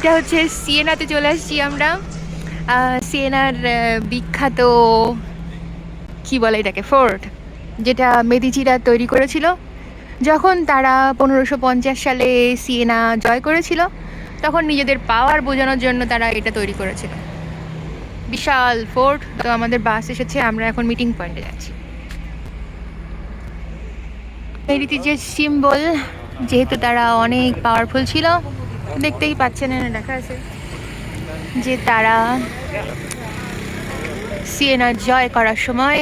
এটা হচ্ছে সিয়েনাতে চলে আসছি আমরা। সিয়েনার বিখ্যাত কি বলে এটাকে, ফোর্ট, যেটা মেদিচিরা তৈরি করেছিল যখন তারা 1550 সালে সিয়েনা জয় করেছিল। তখন নিজেদের পাওয়ার বোঝানোর জন্য তারা এটা তৈরি করেছিল, বিশাল ফোর্ট। তো আমাদের বাস এসেছে, আমরা এখন মিটিং পয়েন্টে যাচ্ছি। এই রীতি যে সিম্বল, যেহেতু তারা অনেক পাওয়ারফুল ছিল, দেখতেই পাচ্ছেন, দেখা আছে যে তারা সিয়েনা জয় করার সময়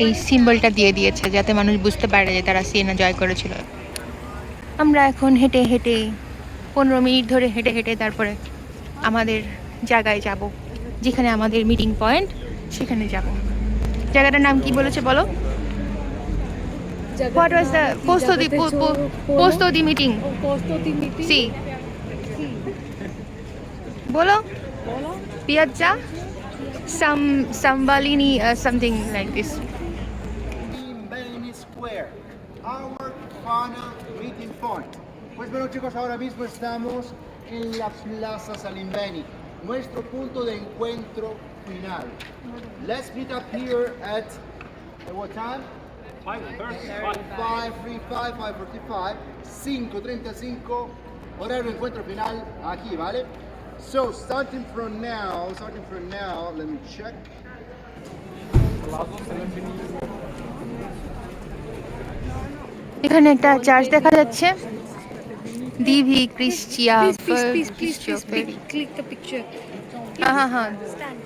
এই সিম্বলটা দিয়ে দিয়েছে, যাতে মানুষ বুঝতে পারে যে তারা সিয়েনা জয় করেছিল। আমরা এখন হেঁটে হেঁটে 15 মিনিট ধরে হেঁটে হেঁটে তারপরে আমাদের জায়গায় যাব, যেখানে আমাদের মিটিং পয়েন্ট, সেখানে যাব। জায়গাটার নাম কি বলেছে বলো? What was the posto di meeting? Sí. Bolo? Piazza? Sambalini, something like this. Bellini Square, our final meeting point. Pues bueno chicos, ahora mismo estamos en la Plaza Salimbeni, nuestro punto de encuentro final. Let's meet up here at what time? 5:45, 5:35, horario de encuentro final aquí, ¿vale? So starting from now, let me check. এখানে একটা church দেখা যাচ্ছে, DV ক্রিশ্চিয়া। Click the picture. হ্যাঁ হ্যাঁ, Stand.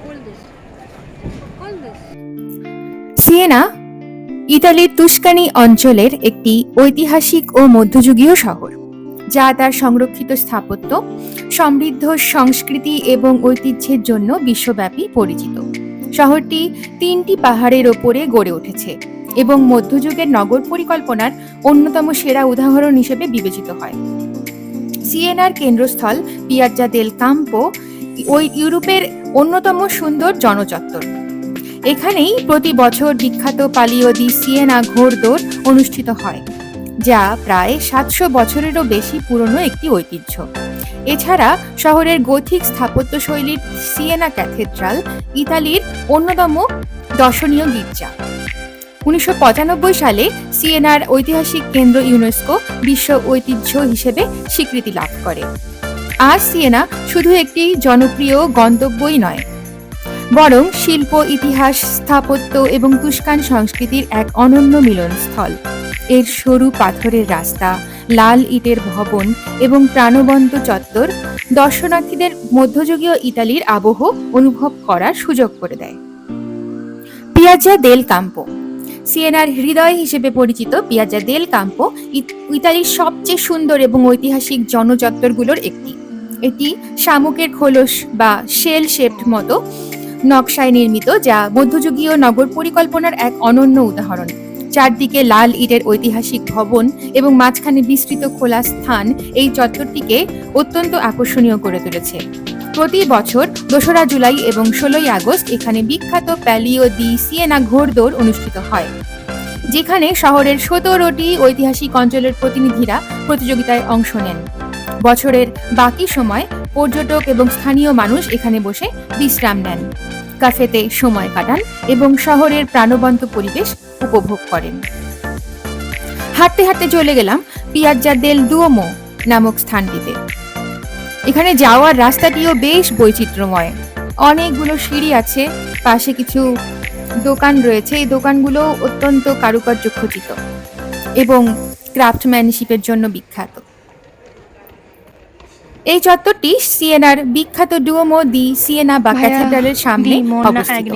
Hold this. Siena ইতালির তুস্কানি অঞ্চলের একটি ঐতিহাসিক ও মধ্যযুগীয় শহর, যা তার সংরক্ষিত স্থাপত্য, সমৃদ্ধ সংস্কৃতি এবং ঐতিহ্যের জন্য বিশ্বব্যাপী পরিচিত। শহরটি 3টি পাহাড়ের ওপরে গড়ে উঠেছে এবং মধ্যযুগের নগর পরিকল্পনার অন্যতম সেরা উদাহরণ হিসেবে বিবেচিত হয়। সিয়েনার কেন্দ্রস্থল পিয়াজ্জা দেল কাম্পো ইউরোপের অন্যতম সুন্দর জনচত্বর। এখানেই প্রতি বছর বিখ্যাত পালিও দি সিয়েনা ঘোড়দৌড় অনুষ্ঠিত হয়, যা প্রায় 700 বছরেরও বেশি পুরনো একটি ঐতিহ্য। এছাড়া শহরের গথিক স্থাপত্যশৈলীর সিয়েনা ক্যাথেড্রাল ইতালির অন্যতম দর্শনীয় গির্জা। 1995 সালে সিয়েনার ঐতিহাসিক কেন্দ্র ইউনেস্কো বিশ্ব ঐতিহ্য হিসেবে স্বীকৃতি লাভ করে। আজ সিয়েনা শুধু একটি জনপ্রিয় গন্তব্যই নয়, বরং শিল্প, ইতিহাস, স্থাপত্য এবং তুস্কান সংস্কৃতির এক অনন্য মিলনস্থল। এর সরু পাথরের রাস্তা, লাল ইটের ভবন এবং প্রাণবন্ত চত্বর দর্শনার্থীদের মধ্যযুগীয় ইতালির আবহ অনুভব করার সুযোগ করে দেয়। পিয়াজ্জা দেল কাম্পো সিয়েনার হৃদয় হিসেবে পরিচিত পিয়াজ্জা দেল কাম্পো ইতালির সবচেয়ে সুন্দর এবং ঐতিহাসিক জনচত্বরগুলোর একটি। এটি শামুকের খোলস বা শেল শেপড মতো নকশায় নির্মিত, যা মধ্যযুগীয় নগর পরিকল্পনার এক অনন্য উদাহরণ। চারদিকে লাল ইটের ঐতিহাসিক ভবন এবং মাঝখানে বিস্তৃত খোলা স্থান এই চত্বরটিকে অত্যন্ত আকর্ষণীয় করে তুলেছে। প্রতি বছর 2রা জুলাই এবং 16ই আগস্ট এখানে বিখ্যাত প্যালিও দি সিয়েনা ঘোড়দৌড় অনুষ্ঠিত হয়, যেখানে শহরের 17টি ঐতিহাসিক অঞ্চলের প্রতিনিধিরা প্রতিযোগিতায় অংশ নেন। বছরের বাকি সময় পর্যটক এবং স্থানীয় মানুষ এখানে বসে বিশ্রাম নেন, ক্যাফেতে সময় কাটান এবং শহরের প্রাণবন্ত পরিবেশ উপভোগ করেন। হাঁটতে হাঁটতে চলে গেলাম পিয়াজ্জা দেল দুওমো নামক স্থানটিতে। এখানে যাওয়ার রাস্তাটিও বেশ বৈচিত্র্যময়। অনেকগুলো সিঁড়ি আছে, পাশে কিছু দোকান রয়েছে। এই দোকানগুলো অত্যন্ত কারুকার্য খচিত এবং ক্রাফটম্যানশিপের জন্য বিখ্যাত। এই চত্বরটি সিয়েনার বিখ্যাত ডুওমো দি সিয়েনা বা ক্যাথেড্রালের সামনে অবস্থিত।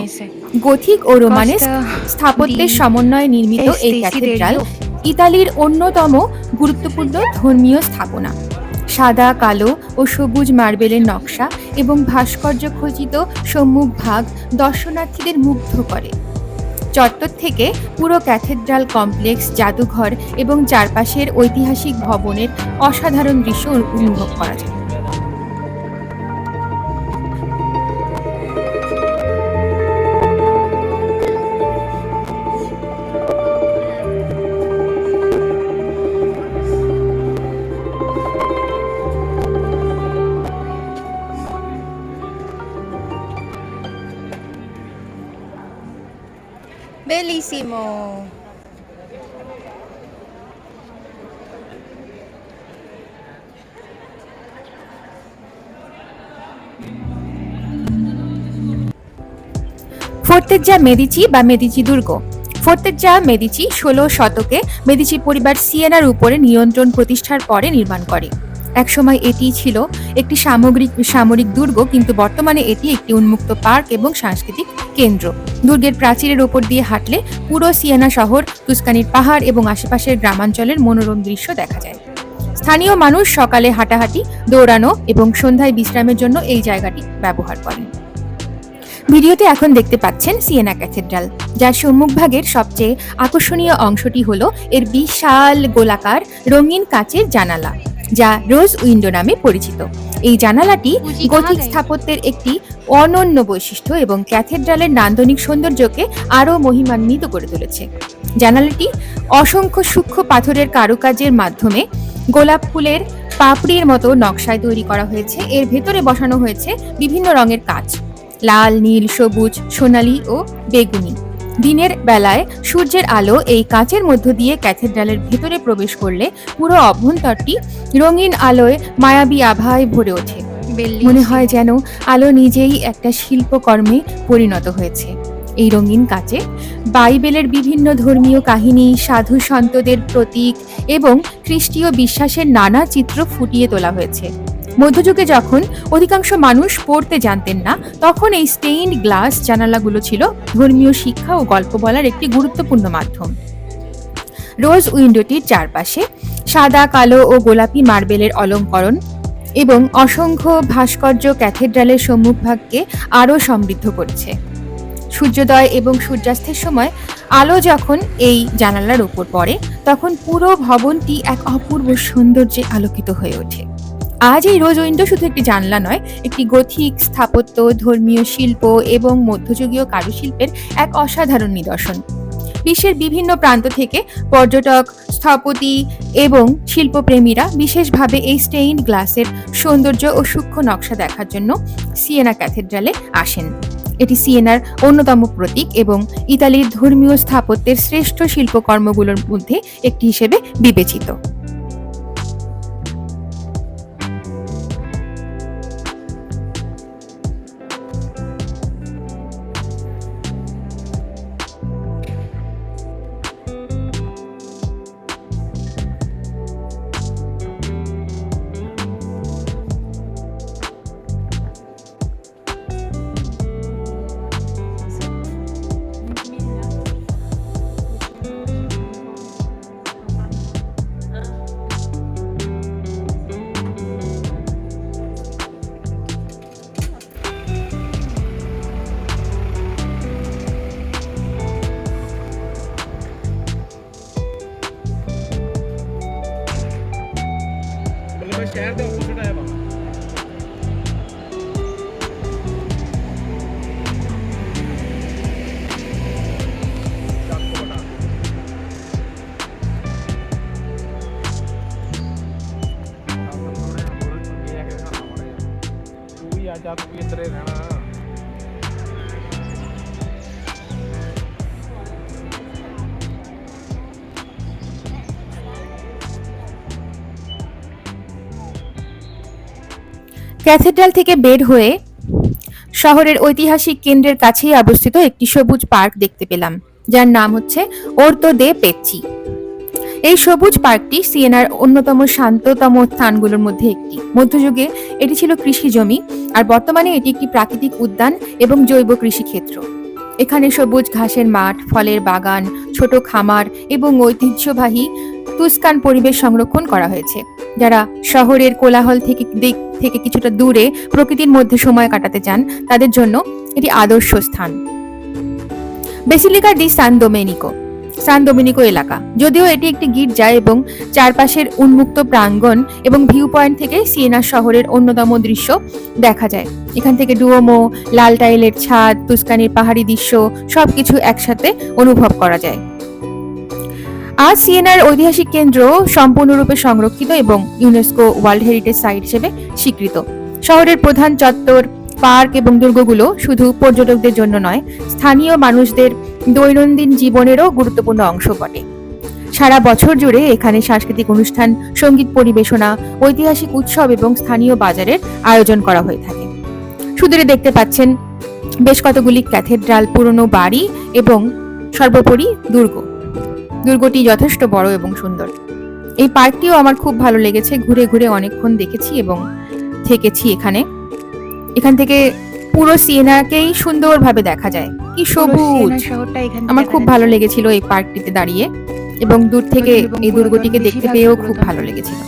গথিক ও রোমানেস্ক স্থাপত্যের সমন্বয়ে নির্মিত এই ক্যাথেড্রাল ইতালির অন্যতম গুরুত্বপূর্ণ ধর্মীয় স্থাপনা। সাদা, কালো ও সবুজ মার্বেলের নকশা এবং ভাস্কর্য খচিত সম্মুখ ভাগ দর্শনার্থীদের মুগ্ধ করে। চত্বর থেকে পুরো ক্যাথেড্রাল কমপ্লেক্স, জাদুঘর এবং চারপাশের ঐতিহাসিক ভবনের অসাধারণ দৃশ্য অনুভব করা যায়। Bellissimo. ফোর্তেজ্জা মেদিচি বা মেদিচি দুর্গ। ফোর্তেজ্জা মেদিচি 16 শতকে মেদিচি পরিবার সিয়েনার উপরে নিয়ন্ত্রণ প্রতিষ্ঠার পরে নির্মাণ করে। একসময় এটি ছিল একটি সামরিক দুর্গ, কিন্তু বর্তমানে এটি একটি উন্মুক্ত পার্ক এবং সাংস্কৃতিক কেন্দ্র। দুর্গের প্রাচীরের উপর দিয়ে হাঁটলে পুরো সিয়েনা শহর, তুস্কানির পাহাড় এবং আশেপাশের গ্রামাঞ্চলের মনোরম দৃশ্য দেখা যায়। স্থানীয় মানুষ সকালে হাঁটাহাঁটি, দৌড়ানো এবং সন্ধ্যায় বিশ্রামের জন্য এই জায়গাটি ব্যবহার করেন। ভিডিওতে এখন দেখতে পাচ্ছেন সিয়েনা ক্যাথেড্রাল, যার সম্মুখভাগের সবচেয়ে আকর্ষণীয় অংশটি হলো এর বিশাল গোলাকার রঙিন কাচের জানালা, যা রোজ উইন্ডো নামে পরিচিত। এই জানালাটি গথিক স্থাপত্যের একটি অনন্য বৈশিষ্ট্য এবং ক্যাথেড্রালের নান্দনিক সৌন্দর্যকে আরও মহিমান্বিত করে তুলেছে। জানালাটি অসংখ্য সূক্ষ্ম পাথরের কারুকাজের মাধ্যমে গোলাপ ফুলের পাপড়ির মতো নকশায় তৈরি করা হয়েছে। এর ভেতরে বসানো হয়েছে বিভিন্ন রঙের কাচ, লাল, নীল, সবুজ, সোনালী ও বেগুনি। দিনের বেলায় সূর্যের আলো এই কাচের মধ্য দিয়ে ক্যাথেড্রালের ভেতরে প্রবেশ করলে পুরো অভ্যন্তরটি রঙিন আলোয় মায়াবী আভায় ভরে ওঠে। মনে হয় যেন আলো নিজেই একটা শিল্পকর্মে পরিণত হয়েছে। এই রঙিন কাচে বাইবেলের বিভিন্ন ধর্মীয় কাহিনী, সাধু সন্তদের প্রতীক এবং খ্রিস্টীয় বিশ্বাসের নানা চিত্র ফুটিয়ে তোলা হয়েছে। মধ্যযুগে যখন অধিকাংশ মানুষ পড়তে জানতেন না, তখন এই স্টেইনড গ্লাস জানালাগুলো ছিল ধর্মীয় শিক্ষা ও গল্প বলার একটি গুরুত্বপূর্ণ মাধ্যম। রোজ উইন্ডোটির চারপাশে সাদা, কালো ও গোলাপি মার্বেলের অলঙ্করণ এবং অসংখ্য ভাস্কর্য ক্যাথেড্রালের সম্মুখভাগকে আরও সমৃদ্ধ করেছে। সূর্যোদয় এবং সূর্যাস্তের সময় আলো যখন এই জানালার উপর পড়ে, তখন পুরো ভবনটি এক অপূর্ব সৌন্দর্যে আলোকিত হয়ে ওঠে। আজ এই রোজ উইন্ডো শুধু একটি জানলা নয়, একটি গথিক স্থাপত্য, ধর্মীয় শিল্প এবং মধ্যযুগীয় কারুশিল্পের এক অসাধারণ নিদর্শন। বিশ্বের বিভিন্ন প্রান্ত থেকে পর্যটক, স্থপতি এবং শিল্পপ্রেমীরা বিশেষভাবে এই স্টেইনড গ্লাসের সৌন্দর্য ও সূক্ষ্ম নকশা দেখার জন্য সিয়েনা ক্যাথেড্রালে আসেন। এটি সিয়েনার অন্যতম প্রতীক এবং ইতালির ধর্মীয় স্থাপত্যের শ্রেষ্ঠ শিল্পকর্মগুলোর মধ্যে একটি হিসেবে বিবেচিত। शहर के ऑपोजिट है वहाँ तू ही आ जा, तू भी इधर ही रहना। ক্যাথেড্রাল থেকে বের হয়ে শহরের ঐতিহাসিক কেন্দ্রের কাছেই অবস্থিত একটি সবুজ পার্ক দেখতে পেলাম, যার নাম হচ্ছে ওর্তো দে পেচ্চি। এই সবুজ পার্কটি সিয়েনার অন্যতম শান্ততম স্থানগুলোর মধ্যে একটি। মধ্যযুগে এটি ছিল কৃষি জমি, আর বর্তমানে এটি একটি প্রাকৃতিক উদ্যান এবং জৈব কৃষিক্ষেত্র। এখানে সবুজ ঘাসের মাঠ, ফলের বাগান, ছোট খামার এবং ঐতিহ্যবাহী তুস্কান পরিবেশ সংরক্ষণ করা হয়েছে। যারা শহরের কোলাহল থেকে কিছুটা দূরে প্রকৃতির মধ্যে সময় কাটাতে চান, তাদের জন্য এটি আদর্শ স্থান। বেসিলিকা ডি সান ডোমিনিকো এলাকা, যদিও এটি একটি গির্জা এবং চারপাশের উন্মুক্ত প্রাঙ্গণ এবং ভিউ পয়েন্ট থেকে সিয়েনা শহরের অন্যতম দৃশ্য দেখা যায়। এখান থেকে ডুওমো, লাল টাইলের ছাদ, তুস্কানির পাহাড়ি দৃশ্য সবকিছু একসাথে অনুভব করা যায়। আজ সিয়েনার ঐতিহাসিক কেন্দ্র সম্পূর্ণরূপে সংরক্ষিত এবং ইউনেস্কো ওয়ার্ল্ড হেরিটেজ সাইট হিসেবে স্বীকৃত। শহরের প্রধান চত্বর, পার্ক এবং দুর্গগুলো শুধু পর্যটকদের জন্য নয়, স্থানীয় মানুষদের দৈনন্দিন জীবনেরও গুরুত্বপূর্ণ অংশ বটে। সারা বছর জুড়ে এখানে সাংস্কৃতিক অনুষ্ঠান, সঙ্গীত পরিবেশনা, ঐতিহাসিক উৎসব এবং স্থানীয় বাজারের আয়োজন করা হয়ে থাকে। সুদূরে দেখতে পাচ্ছেন বেশ কতগুলি ক্যাথেড্রাল, পুরনো বাড়ি এবং সর্বোপরি দুর্গটি যথেষ্ট বড় এবং সুন্দর। এই পার্কটিও আমার খুব ভালো লেগেছে, ঘুরে ঘুরে অনেকক্ষণ দেখেছি এবং থেকেছি এখান থেকে পুরো সিয়েনাকেই সুন্দরভাবে দেখা যায়, কি সবুজ। শহরটা এখান থেকে আমার খুব দেখা ভালো যাচ্ছে। লেগেছিল এই পার্কটিতে দাঁড়িয়ে, এবং দূর থেকে এবং এই দুর্গটিকে পুরাতন দেখতে বেশিরভাগ পেয়েও খুব পুরাতন ভালো লেগেছিল।